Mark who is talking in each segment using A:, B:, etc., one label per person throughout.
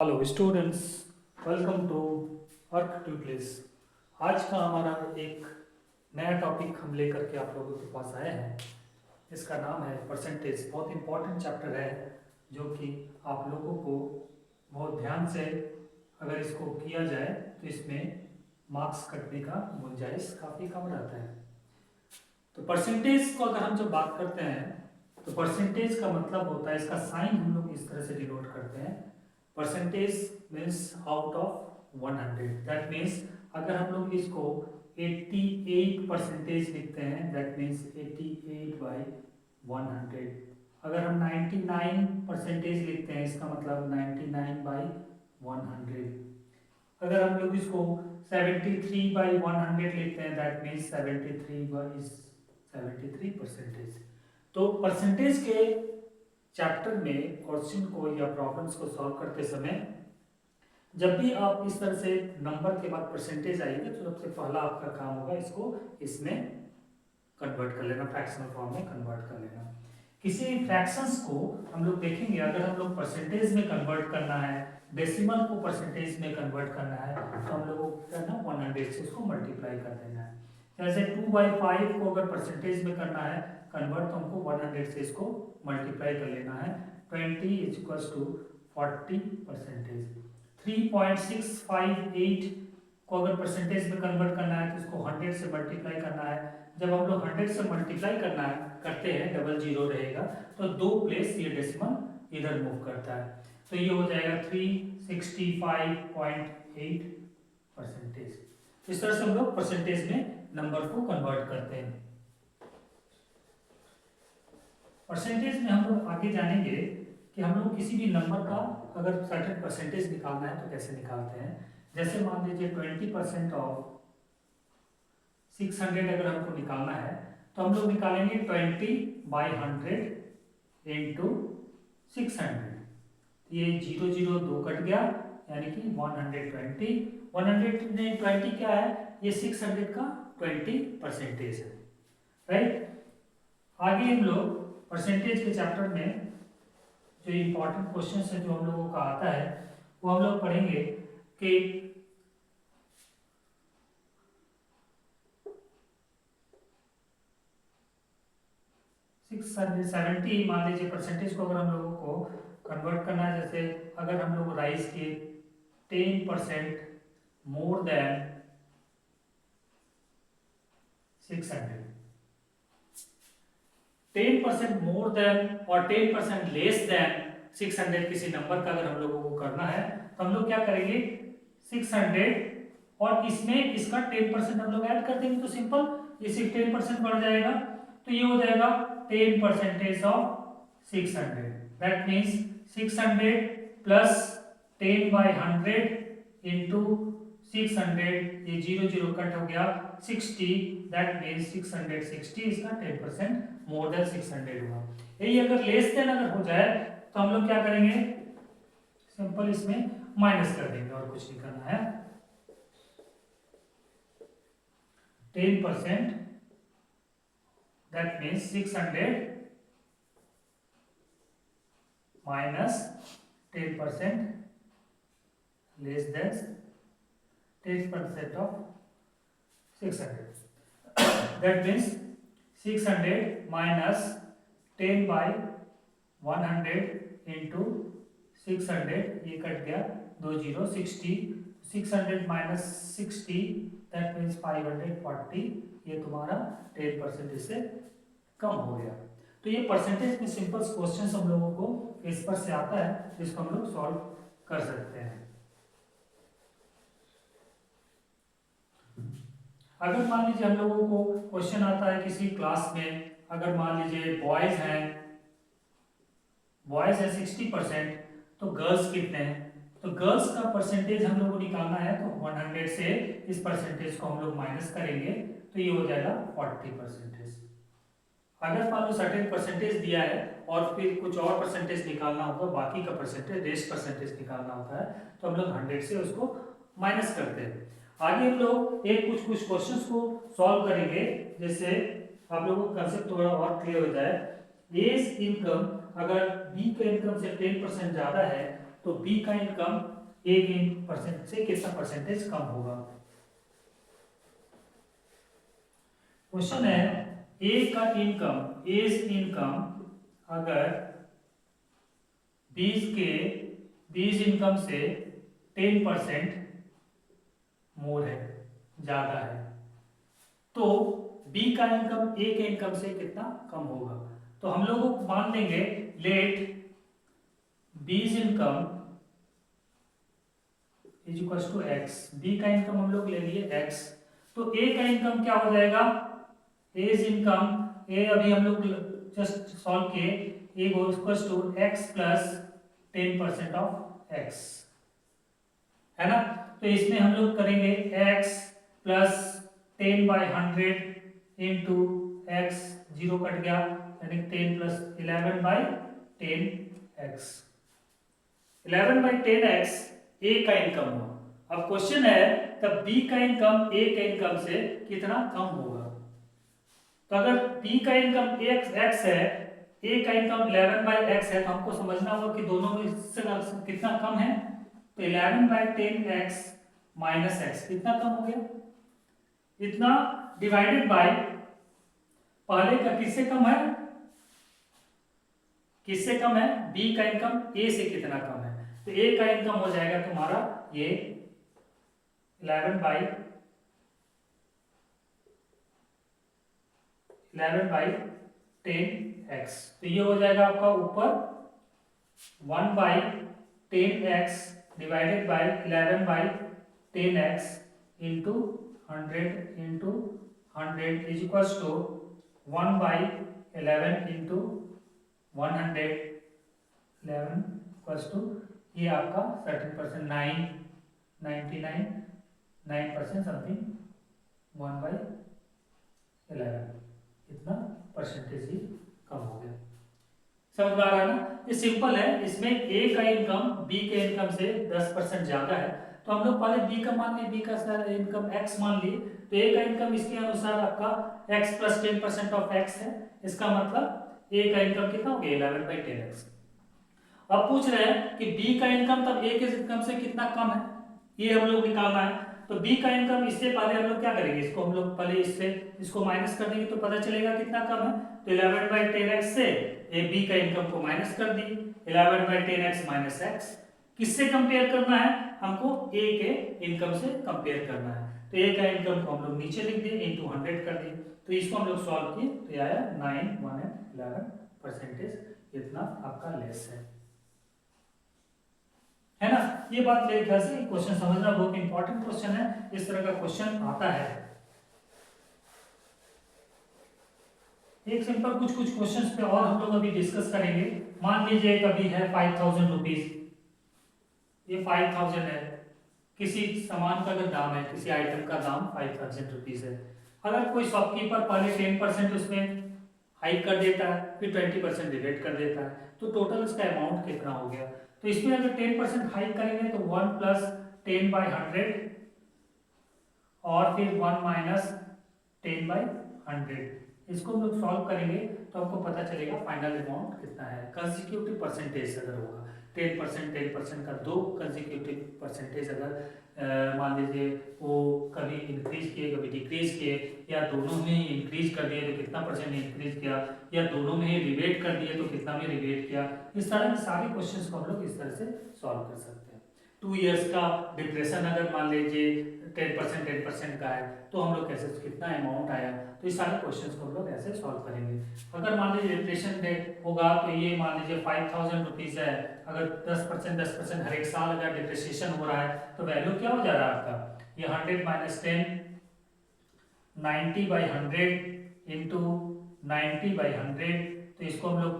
A: Hello students, welcome to अर्क tutorials. आज का हमारा एक नया टॉपिक हम लेकर के आप लोगों के पास आए हैं। इसका नाम है परसेंटेज। बहुत इंपॉर्टेंट चैप्टर है जो कि आप लोगों को बहुत ध्यान से अगर इसको किया जाए तो इसमें मार्क्स कटने का गुंजाइश काफ़ी कम रहता है। तो परसेंटेज को अगर हम जब बात करते हैं तो परसेंटेज का मतलब होता है, इसका साइन हम लोग इस तरह से डिनोट करते हैं। Percentage means out of 100। That means अगर हम लोग इसको 88 परसेंटेज लिखते हैं, दैट मीन्स 88 बाई 100। अगर हम 99 परसेंटेज लिखते हैं, इसका मतलब 99 बाई 100। अगर हम लोग इसको 73 बाई 100 लिखते हैं, दैट मीन्स 73 बाई 73 परसेंटेज। तो परसेंटेज के चैप्टर में क्वेश्चन को या प्रॉब्लम्स को सॉल्व करते समय जब भी आप इस तरह से नंबर के बाद परसेंटेज आएगी तो सबसे पहला आपका काम होगा इसको इसमें कन्वर्ट कर लेना, फ्रैक्शनल फॉर्म में कन्वर्ट कर लेना। किसी फ्रैक्शंस को हम लोग देखेंगे, अगर हम लोग परसेंटेज में कन्वर्ट करना है, डेसिमल को परसेंटेज में कन्वर्ट करना है, तो हम लोगों को करना 100 से उसको मल्टीप्लाई कर देना है। जैसे 2/5 को अगर परसेंटेज में करना है कन्वर्ट, तो हमको 100 से इसको मल्टीप्लाई कर लेना है। 20 = 40 परसेंटेज। 3.658 को अगर परसेंटेज में कन्वर्ट करना है तो इसको 100 से मल्टीप्लाई करना है। जब हम लोग 100 से मल्टीप्लाई करते हैं, डबल जीरो रहेगा तो 2 प्लेस ये डेसिमल इधर मूव करता है, तो ये हो जाएगा 365.8 परसेंटेज। इस तरह से हम लोग परसेंटेज में नंबर को कन्वर्ट करते हैं। परसेंटेज में हम लोग आगे जानेंगे कि हम लोग किसी भी नंबर का अगर सर्टेन परसेंटेज निकालना है तो कैसे निकालते हैं। जैसे मान लीजिए 20% ऑफ 600 अगर हमको निकालना है तो हम लोग निकालेंगे 20/100 इंटू 600। ये 0 0 2 कट गया, यानी कि 120। 120 क्या है, ये 600 का 20 परसेंटेज है, राइट। आगे हम लोग परसेंटेज के चैप्टर में जो इम्पोर्टेंट क्वेश्चन है जो हम लोगों का आता है वो हम लोग पढ़ेंगे कि 670 मान लीजिए परसेंटेज को अगर हम लोगों को कन्वर्ट करना है। जैसे अगर हम लोग राइस के 10% मोर देन 600, 10% मोर देन और 10% लेस देन 600 किसी नंबर का अगर हम लोगों को करना है तो हम लोग क्या करेंगे, 600 और इसमें इसका 10% हम लोग ऐड कर देंगे, तो सिंपल ये 10% बढ़ जाएगा, तो ये हो जाएगा 10% of 600। That means 600 plus 10/100 into 600, ये 0 0 कट हो गया 60। दैट मीन्स 660 इसका 10% मोर देन 600 हुआ। यही अगर लेस देन अगर हो जाए तो हम लोग क्या करेंगे, सिंपल इसमें माइनस कर देंगे और कुछ नहीं करना है। 10% that means 600 minus 10% less than 10% of 600। That means 600 minus 10/100 into 600, ये कट गया 2 0 60। 600 माइनस 60 दैट मीन्स 540। ये तुम्हारा 10% इससे कम हो गया। तो ये परसेंटेज में सिंपल क्वेश्चन हम लोगों को इस पर से आता है, जिसको हम लोग सॉल्व कर सकते हैं। अगर मान लीजिए हम लोगों को क्वेश्चन आता है किसी क्लास में, अगर मान लीजिए बॉयज है 60%, तो गर्ल्स कितने हैं, तो गर्ल्स का परसेंटेज हम लोग को निकालना है, तो 100 से इस परसेंटेज को हम लोग माइनस करेंगे, तो ये हो जाएगा 40%। अगर मान लो सर्टेन परसेंटेज दिया है और फिर कुछ और परसेंटेज निकालना होगा, बाकी का परसेंटेज रेस्ट परसेंटेज निकालना होता है, तो हम लोग 100 से उसको माइनस करते हैं। आगे हम लोग एक कुछ क्वेश्चंस को सॉल्व करेंगे, जैसे आप लोगों को कंसेप्ट थोड़ा और क्लियर हो जाए। एज इनकम, अगर बी का इनकम से 10% ज़्यादा है तो बी का इनकम ए के परसेंट से कितना परसेंटेज कम होगा। क्वेश्चन है ए का इनकम एज इनकम अगर 20 इनकम से 10% मोर है, ज्यादा है, तो बी का इनकम ए के इनकम से कितना कम होगा। तो हम लोग मान लेंगे let B's income is equal to x, B का इनकम हम लोग ले लिए एक्स, तो ए का इनकम क्या हो जाएगा, एज इनकम ए अभी हम लोग जस्ट सॉल्व किए, a equal to x plus 10% of x, है ना। तो इसमें हम लोग करेंगे x plus 10/100 into x, zero cut गया, यानी 10 प्लस 11/10x, 11/10x ए का इनकम हुआ। अब क्वेश्चन है तब बी का इनकम ए के इनकम से कितना कम होगा। तो अगर बी का इनकम x है, ए का इनकम 11/x है, तो हमको समझना होगा कि दोनों में से कितना कम है। तो 11/10x माइनस एक्स कितना कम हो गया, इतना, डिवाइडेड बाय पहले का किससे कम है, किससे कम है, बी का इनकम ए से कितना कम है। तो ए का इनकम हो जाएगा तुम्हारा ये 11/10x, तो ये हो जाएगा आपका ऊपर 1/10x divided by 11/10x into 100 is equal to 1/11 into 111 equal to ये आपका 13%, 9% समथिंग 1/11, इतना परसेंटेज ही कम हो गया। समझ में आ रहा है ना, ये सिंपल है। इसमें ए का इनकम बी के इनकम से 10% ज्यादा है, तो हम लोग पहले बी का मान लिए, बी का इनकम एक्स मान लिए, तो ए का इनकम इसके अनुसार आपका एक्स प्लस 10% ऑफ एक्स है, इसका मतलब ए का इनकम कितना हो गया 11/10x। अब पूछ रहे हैं कि बी का इनकम तब ए के इनकम से कितना कम है, ये हम लोग निकालना है। तो बी का इनकम इससे पहले हम लोग क्या करेंगे, इसको हम लोग पहले इससे इसको माइनस कर देंगे तो पता चलेगा कितना कम है। तो 11/10x से ए बी का इनकम को माइनस कर दी, 11/10x माइनस एक्स, किससे कंपेयर करना है हमको, ए के इनकम से कंपेयर करना है। तो ए का इनकम को हम लोग नीचे लिख दिए, इंटू 100 कर दिए, तो इसको हम लोग सॉल्व किए तो ये आया 9, 1 and 11%, इतना आपका लेस है ना। ये बात मेरे ख्याल से क्वेश्चन समझना बहुत इंपॉर्टेंट क्वेश्चन है, इस तरह का क्वेश्चन आता है। एक सिंपल कुछ क्वेश्चंस पे और हम लोग अभी डिस्कस करेंगे। मान लीजिए कभी है 5000 रुपीज, ये 5000 है, किसी सामान का अगर दाम है, किसी आइटम का दाम 5000 रुपीज है, अगर कोई शॉपकीपर पहले 10% उसमें हाइक कर देता है, फिर 20% डिडक्ट कर देता है, तो टोटल उसका अमाउंट कितना हो गया। तो इसमें अगर 10% हाइक करेंगे तो 1 प्लस 10/100 और फिर 1 माइनस 10/100, इसको हम लोग सॉल्व करेंगे तो आपको पता चलेगा फाइनल अमाउंट कितना है। कंसेक्यूटिव परसेंटेज अगर होगा 10% का दो कंसेक्यूटिव परसेंटेज अगर मान लीजिए वो कभी इंक्रीज किए कभी डिक्रीज किए, या दोनों में ही इंक्रीज कर दिए तो कितना परसेंट इंक्रीज किया, या दोनों में ही रिवेट कर दिए तो कितना में रिवेट किया। इस तरह के सारे क्वेश्चंस को हम लोग इस तरह से सॉल्व कर सकते हैं। 2 इयर्स का डिप्रेशन अगर मान लीजिए 10% का है तो हम लोग कैसे कितना अमाउंट आया, तो इस सारे क्वेश्चंस को हम लोग ऐसे सॉल्व करेंगे। अगर मान लीजिए डिप्रेशन डेट होगा तो ये मान लीजिए 5000 रुपीज है, अगर 10% हर एक साल अगर डिप्रिसिएशन हो रहा है तो वैल्यू क्या हो जा रहा है आपका, ये 100 माइनस 10 90/100 इंटू 90/100, तो इसको हम लोग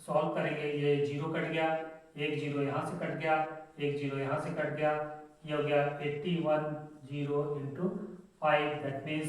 A: सॉल्व करेंगे। ये जीरो कट गया, एक जीरो यहाँ से कट गया, एक जीरो यहाँ से कट गया, ये हो गया 81 0 इंटू 5, दैट मीन्स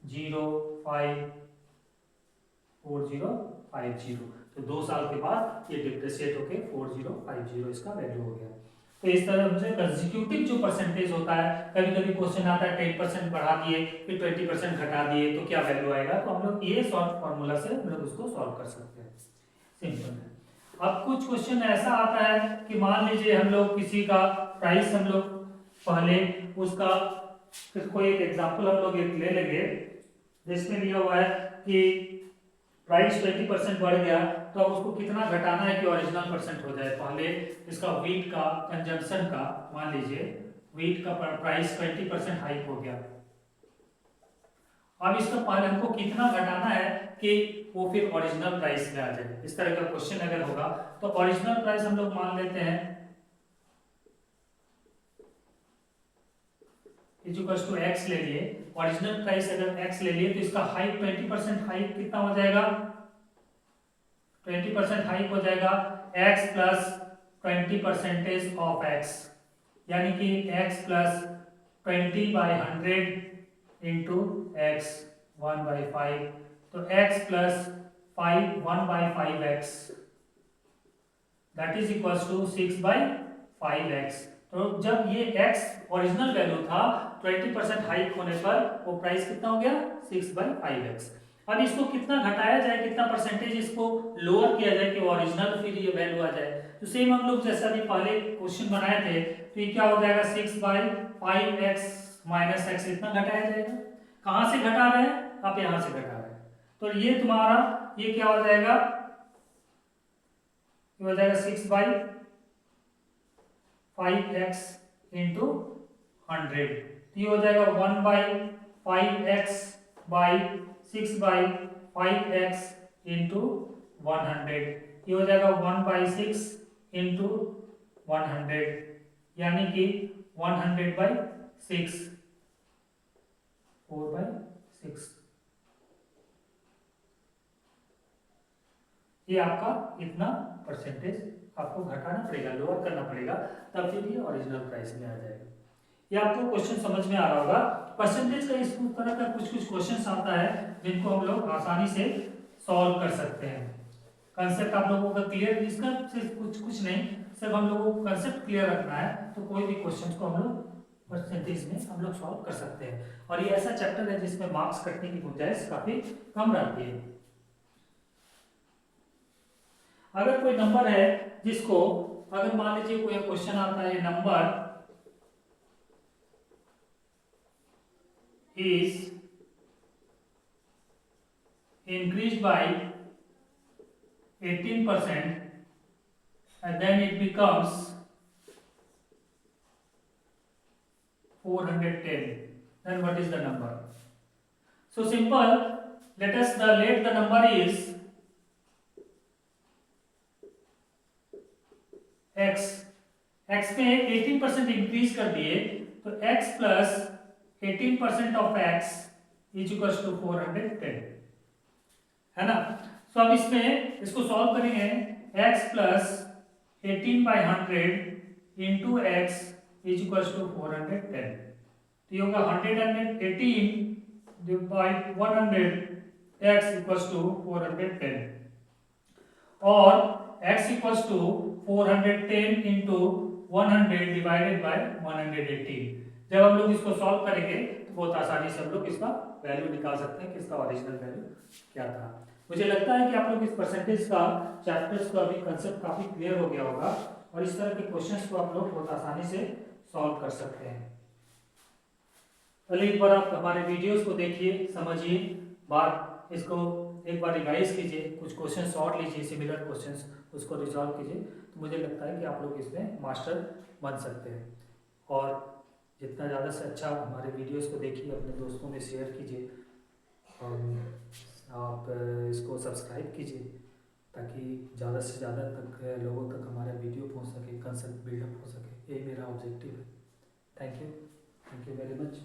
A: 0.5050। तो 2 साल के बाद ये डिप्रिशिएट होके 4050 इसका वैल्यू हो गया। तो इस तरह से कंसेक्यूटिव जो परसेंटेज होता है, कभी कभी क्वेश्चन आता है 10% बढ़ा दिए फिर 20% घटा दिए तो क्या वैल्यू आएगा, तो हम लोग ये शॉर्ट फॉर्मूला से हम लोग उसको सॉल्व कर सकते हैं, सिंपल है। अब कुछ क्वेश्चन ऐसा आता है कि मान लीजिए हम लोग किसी का प्राइस हम लोग पहले उसका कोई एक एग्जांपल हम लोग एक ले लेंगे जिसमें लिया हुआ है कि प्राइस 20% बढ़ गया तो अब उसको कितना घटाना है कि ओरिजिनल परसेंट हो जाए। पहले इसका व्हीट का कंजम्पशन का मान लीजिए व्हीट का प्राइस 20% हाइक हो गया। अब इसका पहले हमको कितना घटाना है कि वो फिर ओरिजिनल प्राइस में आ जाए। इस तरह का क्वेश्चन अगर होगा तो ओरिजिनल प्राइस हम लोग मान लेते हैं इक्वल्स टू एक्स ले लिए। ओरिजिनल प्राइस अगर एक्स ले लिए तो इसका हाइक 20% हाइक कितना हो जाएगा, 20% हाइक हो जाएगा x प्लस 20% ऑफ x, यानी कि x प्लस 20/100 इंटू एक्स 1/5, तो x प्लस 1/5x that is equals to 6/5x। तो जब ये x ओरिजिनल वैल्यू था 20% हाइक होने पर वो प्राइस कितना हो गया 6/5x। अब इसको कितना घटाया जाए, कितना परसेंटेज इसको लोअर किया जाए कि ओरिजिनल फिर ये वैल्यू आ जाए। तो सेम हम लोग जैसा भी पहले क्वेश्चन बनाए थे तो ये क्या हो जाएगा 6/5x माइनस x इतना घटाया जाएगा। कहां से घटा रहे हैं आप, यहां से घटा रहे हैं। तो ये तुम्हारा ये क्या हो जाएगा, ये हो जाएगा 6/5x इंटू 100, तो ये हो जाएगा 1/5x बाई 6/5x इंटू 100, ये हो जाएगा 1/6 इंटू 100, यानी कि 100/6 4/6। ये आपका इतना परसेंटेज आपको घटाना पड़ेगा, लोअर करना पड़ेगा, तब फिर ये ओरिजिनल प्राइस में आ जाएगा। ये आपको क्वेश्चन समझ में आ रहा होगा। परसेंटेज का इस तरह का कुछ कुछ क्वेश्चन आता है जिनको हम लोग आसानी से सॉल्व कर सकते हैं। कंसेप्ट आप लोगों का क्लियर, इसका सिर्फ कुछ नहीं, सिर्फ हम लोगों को कंसेप्ट क्लियर रखना है तो कोई भी क्वेश्चन को हम लोग परसेंटेज में हम लोग सॉल्व कर सकते हैं। और ये ऐसा चैप्टर है जिसमें मार्क्स कटने की गुंजाइश काफी कम रहती है। अगर कोई नंबर है जिसको, अगर मान लीजिए कोई क्वेश्चन आता है number is increased by 18% and then it becomes 410, then what is the number? So simple, let the number is x, x पे 18% इंक्रीज कर दिए तो x plus 18% of x is equals to 410, है ना। सो अब इसमें इसको सॉल्व करेंगे x plus 18/100 into x is equals to 410, तो ये होगा 118 बाई 100 x इक्वल्स टू 410 और x equals to 410 into 100 divided by 118। जब हम लोग इसको सॉल्व करेंगे तो बहुत आसानी से हम लोग इसका वैल्यू निकाल सकते हैं कि इसका ओरिजिनल वैल्यू क्या था। मुझे लगता है कि आप लोग इस परसेंटेज का चैप्टर्स का अभी कंसेप्ट काफी क्लियर हो गया होगा और इस तरह के क्वेश्चंस को आप लोग बहुत आसानी से सॉल्व कर सकते हैं। पहले एक बार आप हमारे वीडियोस को देखिए, समझिए, बार इसको एक बार रिवाइज कीजिए, कुछ क्वेश्चंस और लीजिए सिमिलर क्वेश्चंस, उसको रिजॉल्व कीजिए, तो मुझे लगता है कि आप लोग इसमें मास्टर बन सकते हैं। और जितना ज़्यादा से अच्छा हमारे वीडियोस को देखिए, अपने दोस्तों में शेयर कीजिए और आप इसको सब्सक्राइब कीजिए ताकि ज़्यादा से ज़्यादा तक लोगों तक हमारा वीडियो पहुंच सके, कंसेप्ट बिल्डअप हो सके। यही मेरा ऑब्जेक्टिव है। Thank you very much.